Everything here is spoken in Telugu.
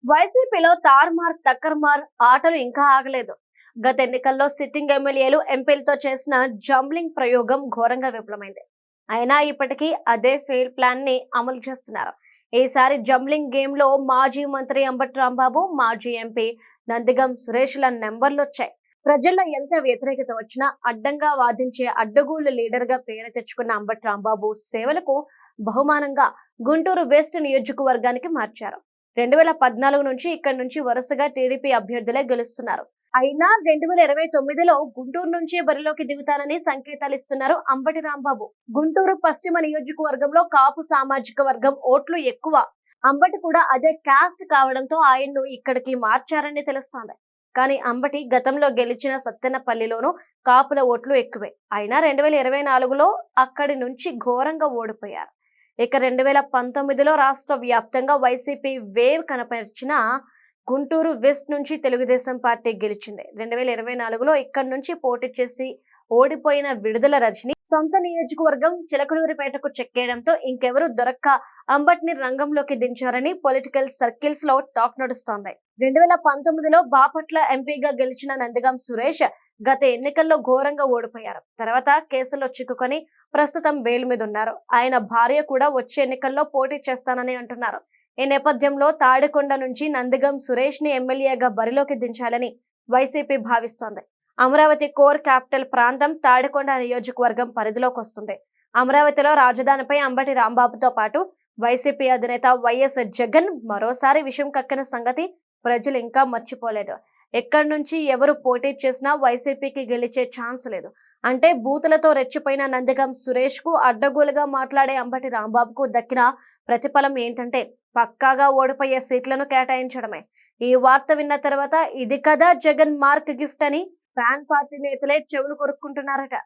వైసీపీలో తార్మార్ టక్కర్మార్ ఆటలు ఇంకా ఆగలేదు. గత ఎన్నికల్లో సిట్టింగ్ ఎమ్మెల్యేలు ఎంపీలతో చేసిన జంబ్లింగ్ ప్రయోగం ఘోరంగా విఫలమైంది. అయినా ఇప్పటికీ అదే ఫెయిల్ ప్లాన్ ని అమలు చేస్తున్నారు. ఈసారి జంబ్లింగ్ గేమ్ లో మాజీ మంత్రి అంబటి రాంబాబు, మాజీ ఎంపీ నందిగం సురేష్ల నెంబర్లొచ్చాయి. ప్రజల్లో ఎంత వ్యతిరేకత వచ్చినా అడ్డంగా వాదించే అడ్డగోలు లీడర్ గా పేరు తెచ్చుకున్న అంబటి రాంబాబు సేవలకు బహుమానంగా గుంటూరు వెస్ట్ నియోజకవర్గానికి మార్చారు. 2014 నుంచి ఇక్కడి నుంచి వరుసగా టీడీపీ అభ్యర్థులే గెలుస్తున్నారు. అయినా 2029లో గుంటూరు నుంచే బరిలోకి దిగుతానని సంకేతాలు ఇస్తున్నారు అంబటి రాంబాబు. గుంటూరు పశ్చిమ నియోజకవర్గంలో కాపు సామాజిక వర్గం ఓట్లు ఎక్కువ. అంబటి కూడా అదే కాస్ట్ కావడంతో ఆయన్ను ఇక్కడికి మార్చారని తెలుస్తోంది. కానీ అంబటి గతంలో గెలిచిన సత్తెనపల్లిలోనూ కాపుల ఓట్లు ఎక్కువే. అయినా 2024లో అక్కడి నుంచి ఘోరంగా ఓడిపోయారు. ఇక 2019లో రాష్ట్ర వ్యాప్తంగా వైసీపీ వేవ్ కనపరిచిన గుంటూరు వెస్ట్ నుంచి తెలుగుదేశం పార్టీ గెలిచింది. 2024లో ఇక్కడి నుంచి పోటీ చేసి ఓడిపోయిన విడుదల రజని సొంత నియోజకవర్గం చిలకలూరిపేటకు చెక్కేయడంతో ఇంకెవరు దొరక్క అంబటిని రంగంలోకి దించారని పొలిటికల్ సర్కిల్స్ లో టాక్ నడుస్తోంది. 2019లో బాపట్ల ఎంపీగా గెలిచిన నందిగం సురేష్ గత ఎన్నికల్లో ఘోరంగా ఓడిపోయారు. తర్వాత కేసులో చిక్కుకొని ప్రస్తుతం బెయిల్ మీద ఉన్నారు. ఆయన భార్య కూడా వచ్చే ఎన్నికల్లో పోటీ చేస్తానని అంటున్నారు. ఈ నేపథ్యంలో తాడికొండ నుంచి నందిగం సురేష్ ని ఎమ్మెల్యేగా బరిలోకి దించాలని వైసీపీ భావిస్తోంది. అమరావతి కోర్ క్యాపిటల్ ప్రాంతం తాడికొండ నియోజకవర్గం పరిధిలోకి వస్తుంది. అమరావతిలో రాజధానిపై అంబటి రాంబాబుతో పాటు వైసీపీ అధినేత వైఎస్ జగన్ మరోసారి విషయం కక్కిన సంగతి ప్రజలు ఇంకా మర్చిపోలేదు. ఎక్కడి నుంచి ఎవరు పోటీ చేసినా వైసీపీకి గెలిచే ఛాన్స్ లేదు. అంటే బూతులతో రెచ్చిపోయిన నందిగం సురేష్ కు అడ్డగోలుగా మాట్లాడే అంబటి రాంబాబుకు దక్కిన ప్రతిఫలం ఏంటంటే పక్కాగా ఓడిపోయే సీట్లను కేటాయించడమే. ఈ వార్త విన్న తర్వాత ఇది కదా జగన్ మార్క్ గిఫ్ట్ అని ఫ్యాన్ పార్టీ నేతలే చెవులు కొరుక్కుంటున్నారట.